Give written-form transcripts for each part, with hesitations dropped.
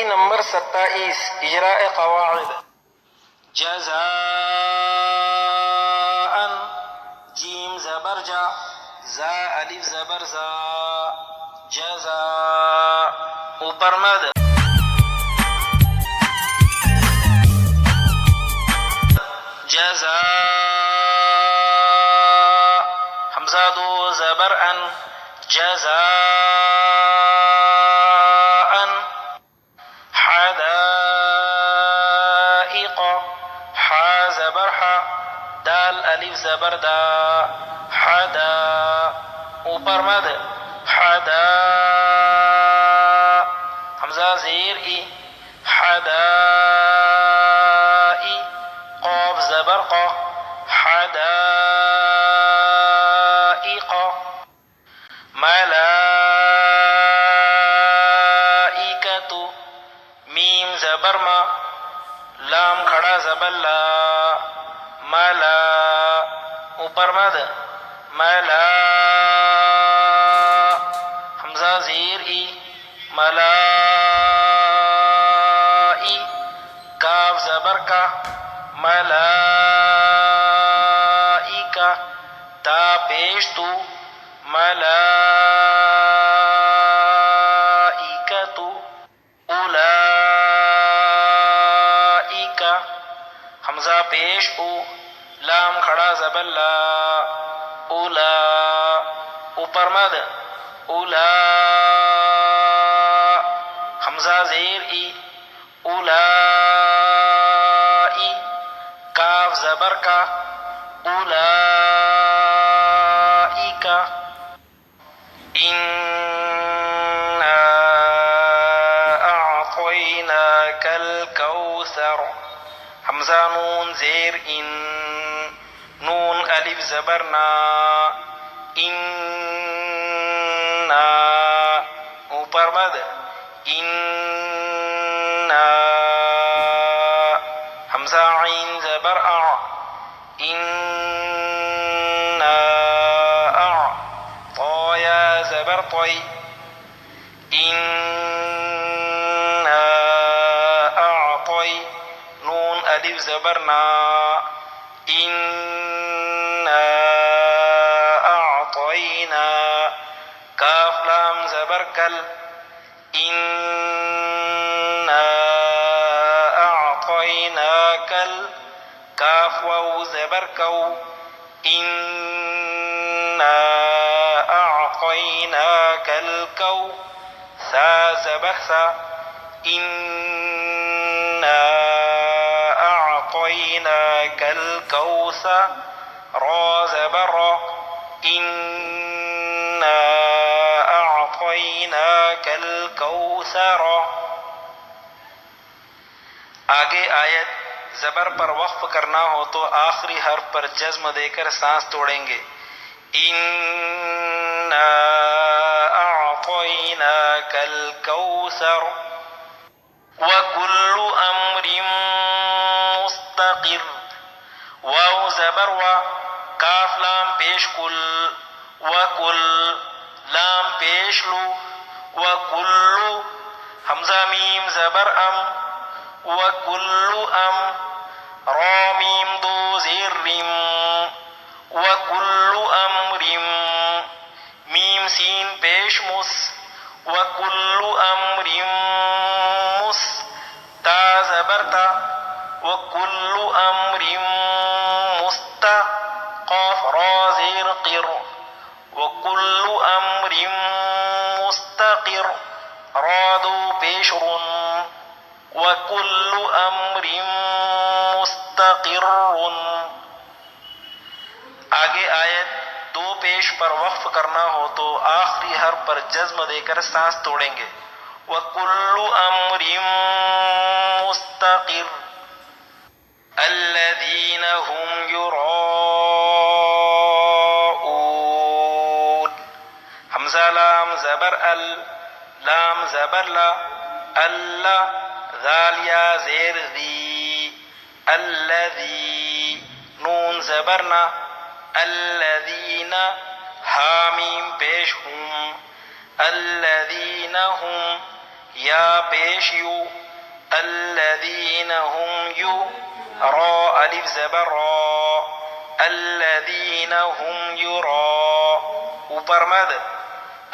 Number 27 اجراء قواعد. جزاء جیم زبر جا زا الف زبر زا جزا اوپر مد جزاء حمزہ دو زبر ان جزاء حدائق حا زبر حا دال الف زبر دا حدا اوپر مد حدا حمزہ زیر ای حدائی قاف زبر قا حدائق ملائکۃ میم زبر ما لام کھڑا زبر لا ملا اوپر مد ملا حمزہ زیر ای ملائی کاف زبر کا ملائکہ تا پیش تو ملائکۃ اولئک حمزہ پیش او لام کھڑا زبر لا اولا اوپر مد اولا حمزہ زیر ای اولائی کاف زبر کا اولئک انا اعطیناک الکوثر حمزہ نون زیر ان نون الف زبر نا انا اوپر مد انا حمزہ عین زبر اع انا اع طایا زبر طی انا اعطی نون الف زبر نا انا اعطینا کاف لام زبر کل انا اعطیناک کاف واو زبر کو انا اعطیناک الکو سا زبر سا انا اعطیناک الکوثر را زبر را انا اعطیناک الکوثر. آگے آیت زبر پر وقف کرنا ہو تو آخری حرف پر جزم دے کر سانس توڑیں گے. انا اعطیناک الکوثر وکل امر مستقر واو زبر وا کاف لام پیش کل وکل لام پیش لو وکل حمزہ میم زبر ام وکل ام را میم دو زیر رم وکل امر میم سین پیش مس وکل امر مس تا زبر تا وکل امر مست قاف را زیر قر وکل امر مستقر را دو پیش رن وکل امر مستقر. آگے آیت دو پیش پر وقف کرنا ہو تو آخری حرف پر جزم دے کر سانس توڑیں گے. وکل امر مستقر الذین هم یراؤون حمزہ لام زبر ال لام زبر لا اللہ ذال یا زیر ذی الذی نون زبرنا الذین ہا حامیم پیش ہم، الذین ہم یا پیش یو، الذین ہم یو، را الف زبر را، الذین ہم یرا، اوپر مد،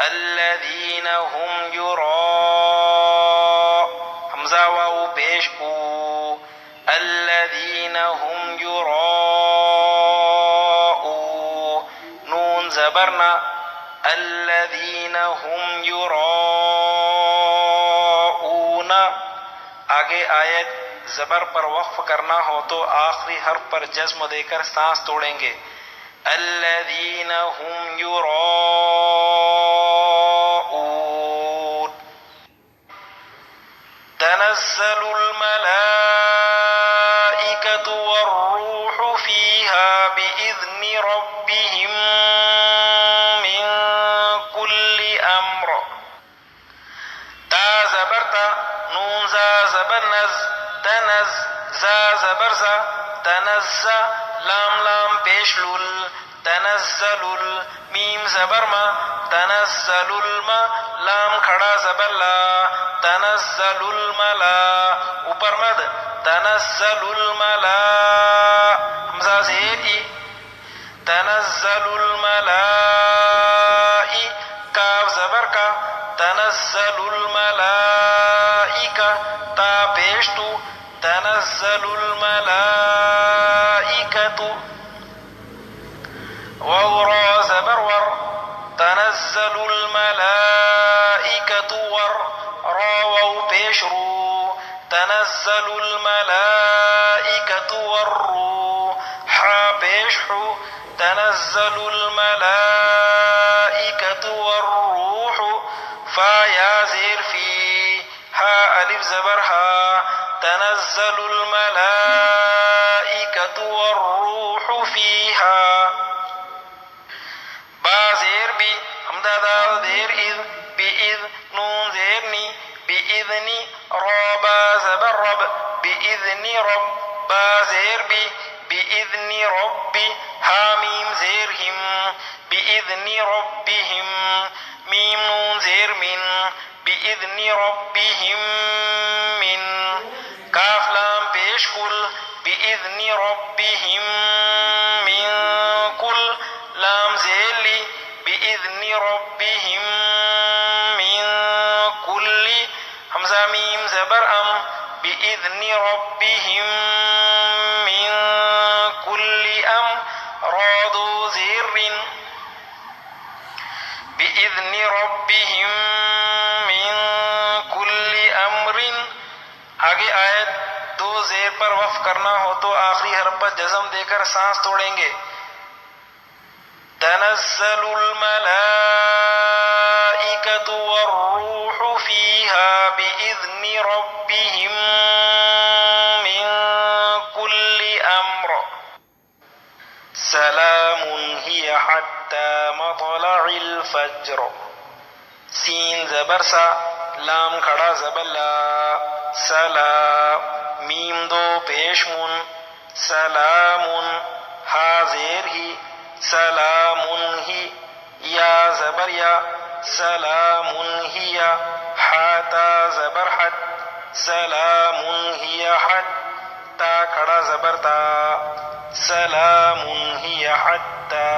الذین ہم یرا، حمزہ واو پیش او، الذین ہم یراؤ، نون زبرنا، الذین ہم یراؤون. آگے آیت زبر پر وقف کرنا ہو تو آخری حرف پر جزم دے کر سانس توڑیں گے. الذین ہم یراؤون. تنزل الملائکة والروح فیہا بإذن ربهم من کل امر. تا زبر تا، نون زا زبر نز، تنز، زا زبر زا، تنزا، لام لام پیش لل، تنزل میم زبر ما، تنزل الما، لام کھڑا زبر لا، تنزل الملا، اوپر مد، تنزل الملا، حمزہ زیر ای، تنزل الملائی، کاف زبر کا، تنزل الملائکہ، تا پیش تو، تنزل الملائکۃ، واو را زبر ور، تنزل الملائکۃ ور، را واو پیش رو، تنزل الملائکۃ والروح، حا پیش حو، تنزل الملائکۃ والروح، فا یا زیر فی، ہا الف زبر ہا، تنزل الملائکۃ والروح فیہا. با زیر بی، حمدہ دال زیر اذ، بإذ، نون زیر نی، بإذنی، را با زبر رب، بإذن رب، با زیر بی، بإذن ربی، حامیم زیر ہم، بإذن ربهم، میم نون زیر من، بإذن ربهم من، کاف لام پیش کل، بإذن ربهم من کل، لام زیر لی، بإذن ربهم من کل، حمزہ میم زبر ام، بإذن ربهم من کل ام، را دو زیر رن، بإذن ربهم من کل امر. آگے آیت دو زیر پر وقف کرنا ہو تو آخری حرف پر جزم دے کر سانس توڑیں گے. تنزل الملائکۃ والروح فیہا بإذن ربهم من کل امر، سلام ہی حتی مطلع الفجر. سین زبر سا، لام کھڑا زبر لا، سلا، میم دو پیش من، سلام، ہا زیر ہی، سلام ہی، یا زبر یا، سلام ہی، حتا زبر حت، سلام ہی حت، تا کھڑا زبر تا، سلام ہی حتی،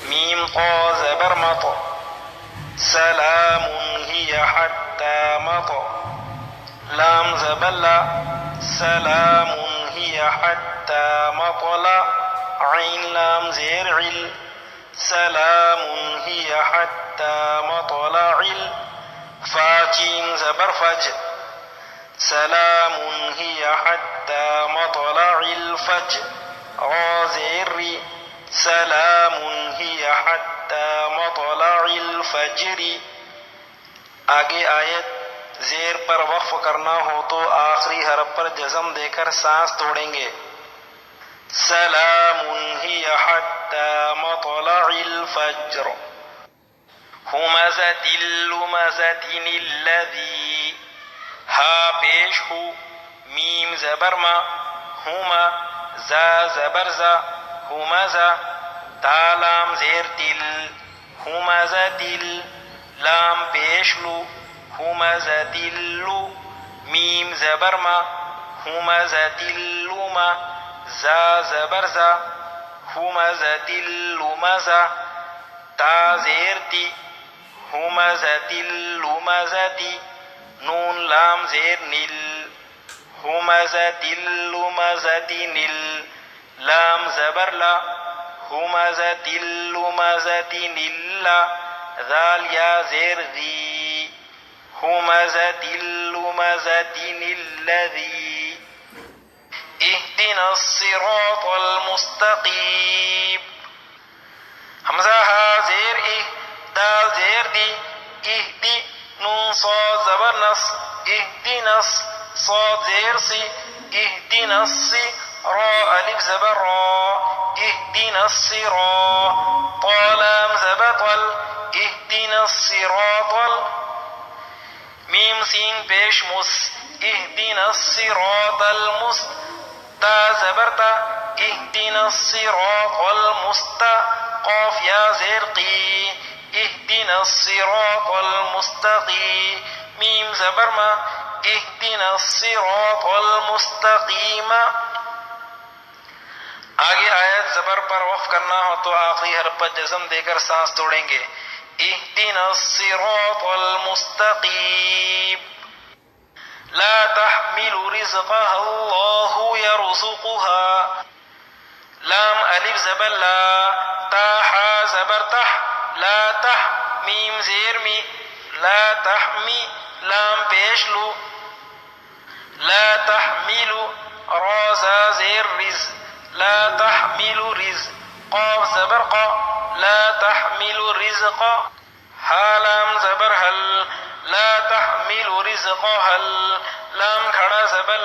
میم قا زبر مط، سلام ہی حتی مط، لام زبر لا، سلام ہی حتی مطلع، عین لام زیر عل، سلام ہی حتی مطلع فا چین زبر فج، سلام ہی حتی مطلع الفج، را زیر ری، سلام ہی حتی مطلع الفجر. آگے آیت زیر پر وقف کرنا ہو تو آخری حرف پر جزم دے کر سانس توڑیں گے. سلام ہی حتی مطلع الفجر. ہمزت اللمزت الذی، ہا پیش ہو، میم زبر ما، ہما، زا زبر زا، ہمزا، تا لام زیر تل ہمزتل لام پیش لو ہمزتلو میم زبر ما ہمزتلما زا زبر زا ہمزتلمزا تا زیر تی ہمزتلمزتی نون لام زیر نل ہمزتلمزتی نل لام زبر لا ہمزتلمزتی نلا ذال یا زیر ذی ہمزتلمزتی الذی اهدنا الصراط المستقیم حمزہ ہا زیر دال زیر دی اہدی نون صاد زبر نص اهدنا صاد زیر سی اهدنا الصی را الف زبر را اهدنا الصراط طالام زبر طل اهدنا الصراط میم سین پیش مس اهدنا الصراط تا زبرتا اهدنا الصراط قاف یا زیر قی اهدنا الصراط المستقیم میم زبر ما اهدنا الصراط المستقیم. آگے آیت زبر پر وقف کرنا ہو تو آخری حرف پر جزم دے کر سانس توڑیں گے. اهدنا الصراط المستقیم لا تحمل رزقها الله يرزقها لام الف زبر لا تا حا زبر تح لا تح میم زیر می لا تحمی لام پیش لو لا تحمل را زا زیر رز لا تحمل رز قاف زبر قا لا تحمل رزق ها لام زبر هل لا تحمل رزقها لام کھڑا زبر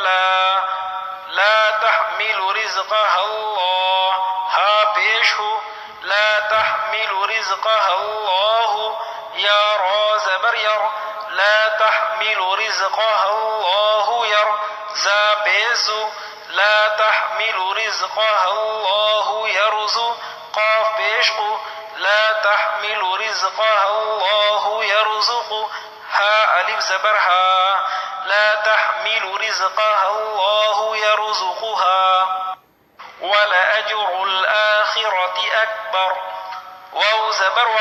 لا تحمل رزقها الله ها پیش ہو لا تحمل رزقها الله یا را زبر یر لا تحمل رزقها الله یر زا پیزو لا تحمل رزقها الله يرزو قاف پیش ہو لا تحمل رزقها الله يرزق ها الف زبر ها لا تحمل رزقها الله يرزقها ولأجر الآخرة أكبر واو زبر و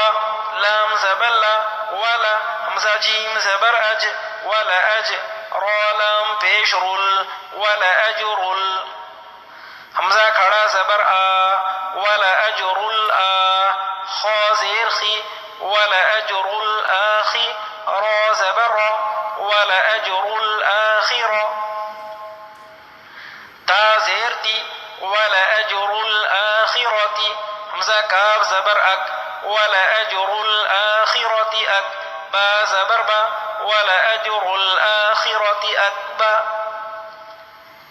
لام زبر لا ولا حمزة جيم زبر أج ولا أج را لام پیش رل ولأجر حمزة کھڑا زبر آ ولأجر الآ خا زیر خی ولأجر الآخر را زبر را ولأجر الآخر تا زیر تی ولأجر الآخرة حمزة کاف زبر اک ولأجر الآخرة اک با زبر با ولأجر الآخرة اکبر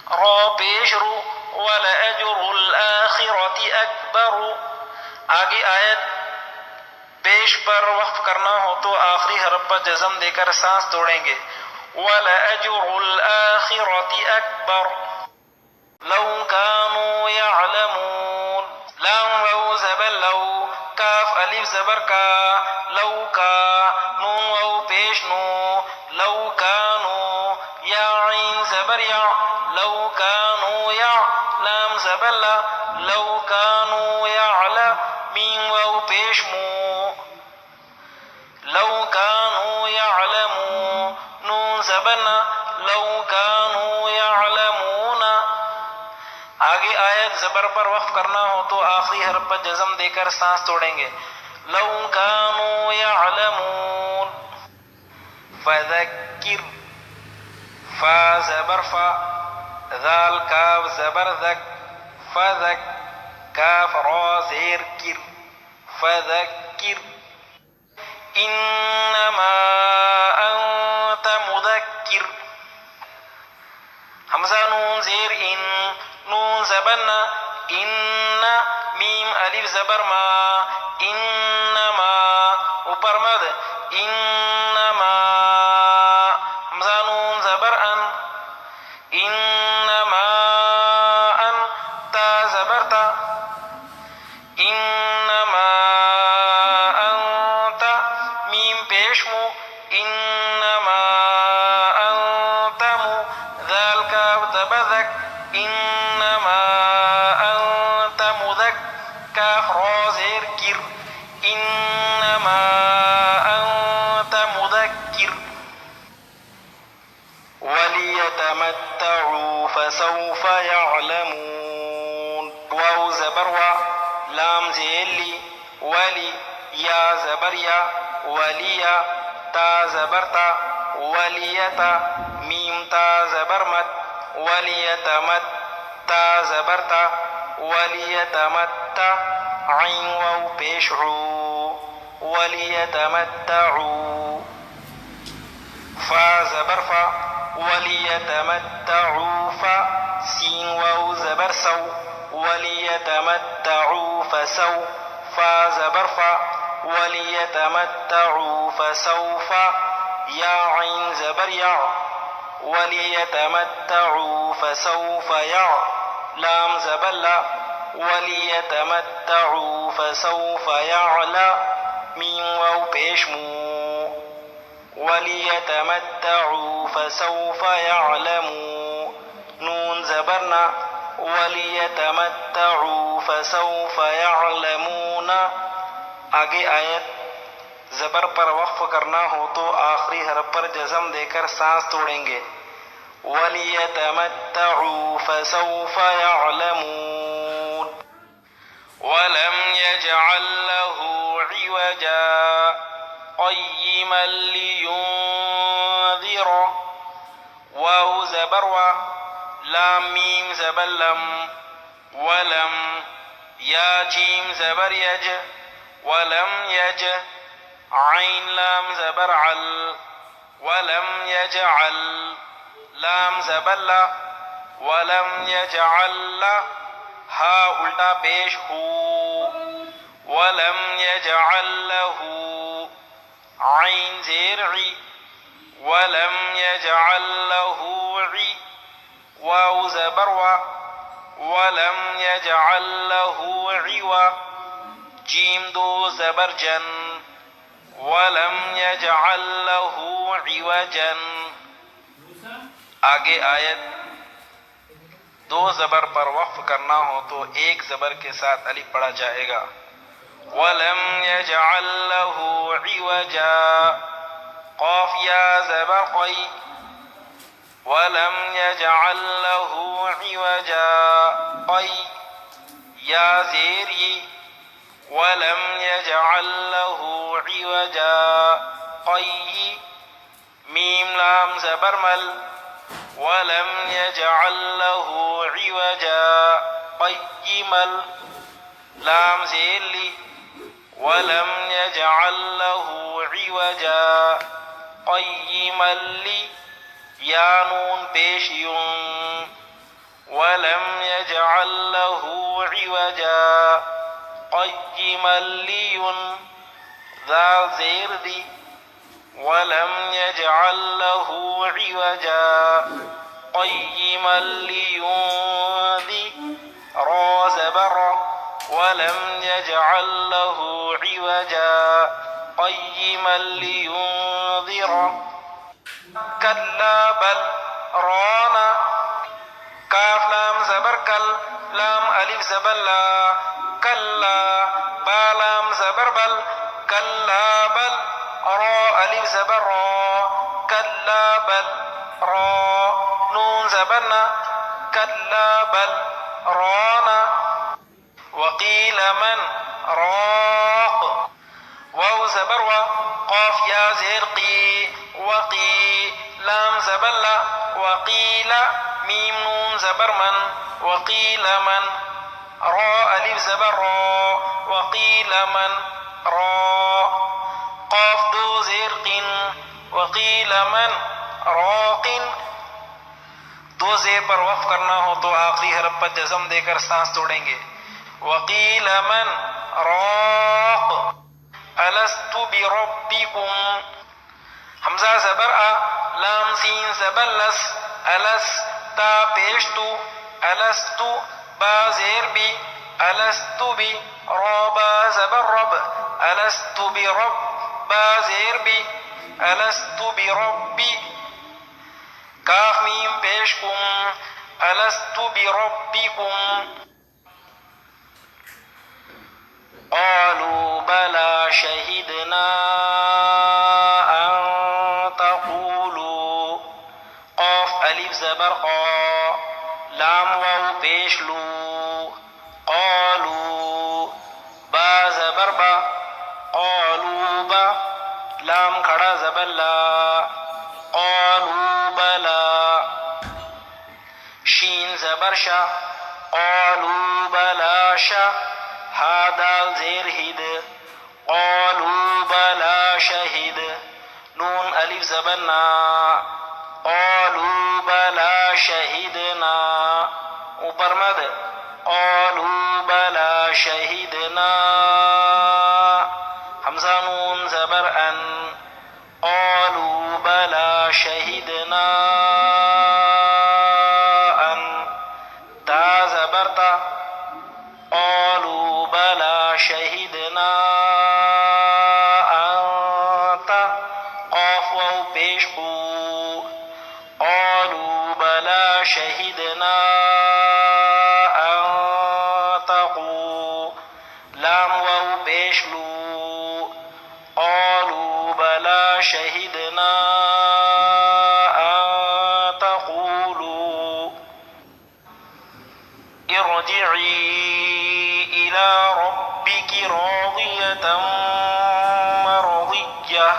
را پیش رو ولأجر الآخرة اکبر. آگے آیت پیش پر وقف کرنا ہو تو آخری حرف پر جزم دے کر سانس توڑیں گے. وَلَأَجْرُ الْآخِرَةِ أَكْبَرُ لَوْ كَانُوا يَعْلَمُونَ لام واو زبر لو کاف الف زبر کا لو کا نون واو پیش نو لو کانو یا عین زبر یا لو کانو یا لام زبر لا لو کانو یعلا میم واو پیش مو لو کانو یعلمو نون زبرنا لو کانو یعلمون. آگے آیت زبر پر وقف کرنا ہو تو آخری حرف پر جزم دے کر سانس توڑیں گے. لو کانوا یعلمون فذکر فا زبر فا ذال کاف زبر ذک فذک کاف را زیر کر فذکر انما انت مذکر حمزہ نون زیر ان نون زبرنا ان میم الف زبر ما انما اوپر مد انما حمزہ نون زبر ان انما ان تا زبر تا ان کاف را زیر کر انما انت مذکر ولیتمتعوا فسوف یعلمون واو زبر وا لام زیر لی ولی یا زبر یا ولیا تا زبر تا ولیتا میم تا زبر مت ولیتمت تا زبر تا ولیتمتع عین واو پیش عو ولیتمتعوا فا زبر فا ولیتمتعوا فا سین واو زبر سو ولیتمتعوا فسو فا زبر فا ولیتمتعوا فسوف یا عین زبر یا ولیتمتعوا فسوف یا لام زبر لا ولیتمتعوا فسوف یعلا میم واو پیش مو ولیتمتعوا فسوف یعلموا نون زبرنا ولیتمتعوا فسوف یعلمون آگے آیت زبر پر وقف کرنا ہو تو آخری حرف پر جزم دے کر سانس توڑیں گے وَلِيَتَمَتَّعُوا فَسَوْفَ يَعْلَمُونَ وَلَمْ يَجْعَلْ لَهُ عِوَجًا قَيِّمًا لِيُنذِرَ واو زبر وا لام میم زبر لم ولم یا جیم زبر یج ولم یج عین لام زبر عل ولم یجعل لام زبر لا ولم یجعل لا ہا الٹا پیش ہو ولم یجعل له عین زیر عی ولم یجعل له عی واو زبر وا ولم یجعل له عوا جیم دو زبر جن ولم یجعل له عوجا آگے آیت دو زبر پر وقف کرنا ہو تو ایک زبر کے ساتھ الف پڑھا جائے گا وَلَمْ يَجْعَلْ لَهُ عِوَجًا قاف یا زبر قی وَلَمْ يَجْعَلْ لَهُ عِوَجًا قی یا زیر ی وَلَمْ يَجْعَلْ لَهُ عِوَجًا قی میم لام زبر مل وَلَمْ يَجْعَلْ لَهُ عِوَجًا قَيِّمًا لام زیر لی وَلَمْ يَجْعَلْ لَهُ عِوَجًا قَيِّمًا لی یا نون پیش یون وَلَمْ يَجْعَلْ لَهُ عِوَجًا قَيِّمًا لِيُن ذا زیر دی وَلَمْ يَجْعَلْ لَهُ عِوَجًا قَيِّمًا لِيُنذِرَ را زبر وَلَمْ يَجْعَلْ لَهُ عِوَجًا قَيِّمًا لِيُنذِرَ كَلَّا بَلْ رانا کاف لام زبر کل لام الف زبر لا کلا با لام زبر بل کلا بل را الف زبر را کلا بل را نون زبرنا کلا بل رانا وقیل من راق واو زبر و قاف یا زیر قی وقی لام زبر لا وقیل میم نون زبر من وقیل من را الف زبر را وقیل من را قاف دو زیر قن وقیل من راق دو زیر پر وقف کرنا ہو تو آخری حرف پر جزم دے کر سانس توڑیں گے وقیل من راق الست بربکم حمزہ زبر آ لام سین زبر لس الس تا پیش تو الست با زیر بی الست بی را با زبر رب الست برب با زیر بی الست بربی کاف میم پیش کم الست بربکم بلا شہدنا ان تقولوا، قاف الف زبر قا، لام واو پیش لو، قالوا، با زبر با، قالوا با، لام کھڑا زبر لا، قالوا بلا، شین زبر شا، قالوا بلا شا، ہا دال زیر ہد، قالوا بلا شہد، نون الف زبر نا، قالوا بلا شہدنا، اوپر مد، قالوا بلا شہدنا، حمزہ نون زبر ان، قالوا بلا شہدنا ان، تا زبر تا، قالوا بلا شہدنا انت، قاف واو پیش قو، قالوا بلا شہدنا ان تقو، لام واو پیش لو، قالوا بلا شہدنا ان تقولوا ارجعی إلى ربك راضية مرضية،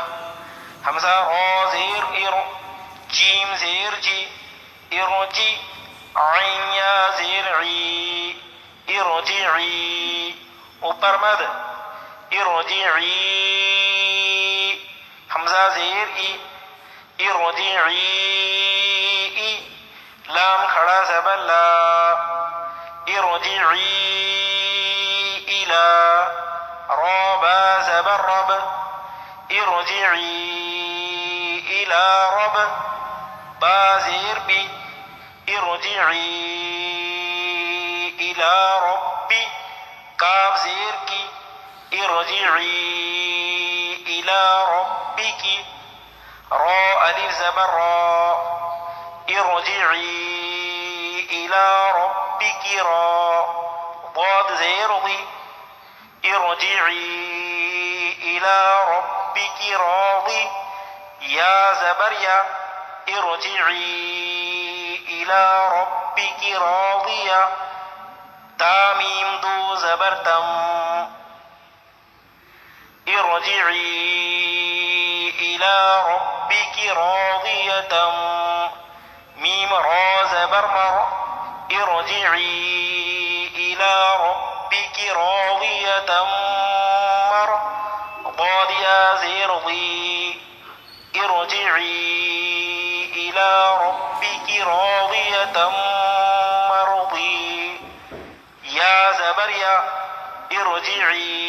حمزة را زیر ار، جیم زیر جی، ارجی، عین یا زیر عی، ارجعی، اوپر مد، ارجعی، حمزہ زیر ای، ارجعی، لام کھڑا زبر لا، ارجعی إلى، رابا زبر رب، ارجعي إلى رب، با زیر بی، ارجعي إلى ربي، کاف زیر کی، ارجعي إلى ربك، را الف زبر را، ارجعي إلى ربك را، ضاد زیر ضی، ارجعي إلى ربك راضي، يا زبر يا، ارجعي إلى ربك راضية، تا ميم دو زبر تم، ارجعي إلى ربك راضية، ميم را زبر مر، ارجعي إلى ربك راضية مر، ضاد يا زير ضي، ارجعي إلى ربك راضية مرضي، يا زبر يا، ارجعي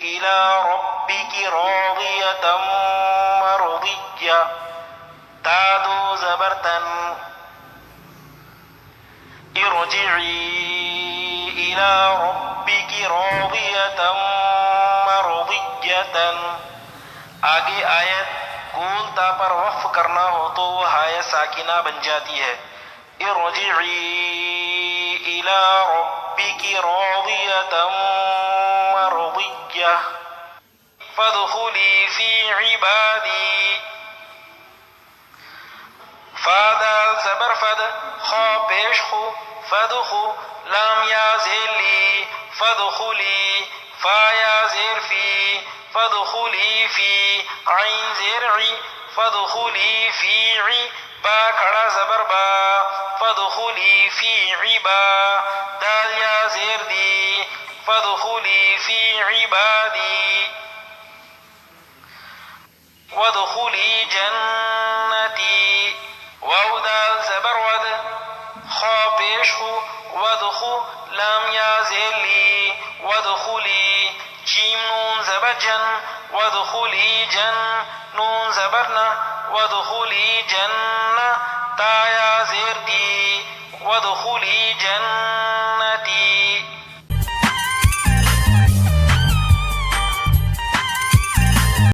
إلى ربك راضية مرضية، تا دو زبر تن، ارجعي إلى ربك راضية مرضية، آگے آیت گول تا پر وقف کرنا ہو تو وہ ہائے ساکنہ بن جاتی ہے، ارجعی إلى ربك راضية مرضية، فادخلي في عبادي، فادال زبر فد، خا پیش خو، فدخو، لام یا زیر لی، فدخلی، فا یا زیر فی، فدخلی فی، عین زیر عی، فدخلی فی عی، با کھڑا زبر با، فدخلی فی عبا، دال یا زیر دی، فدخلی فی عبادی، وادخلی جنتی، واو دال زبر ود، خا پیش خو، ودخو، لام یا زیر لی، ودخلی، جیم نون زبر جن، ودخلی جن، نون زبر نا، ودخلی جنہ، تا یا زیر دی، ودخلی جنتی،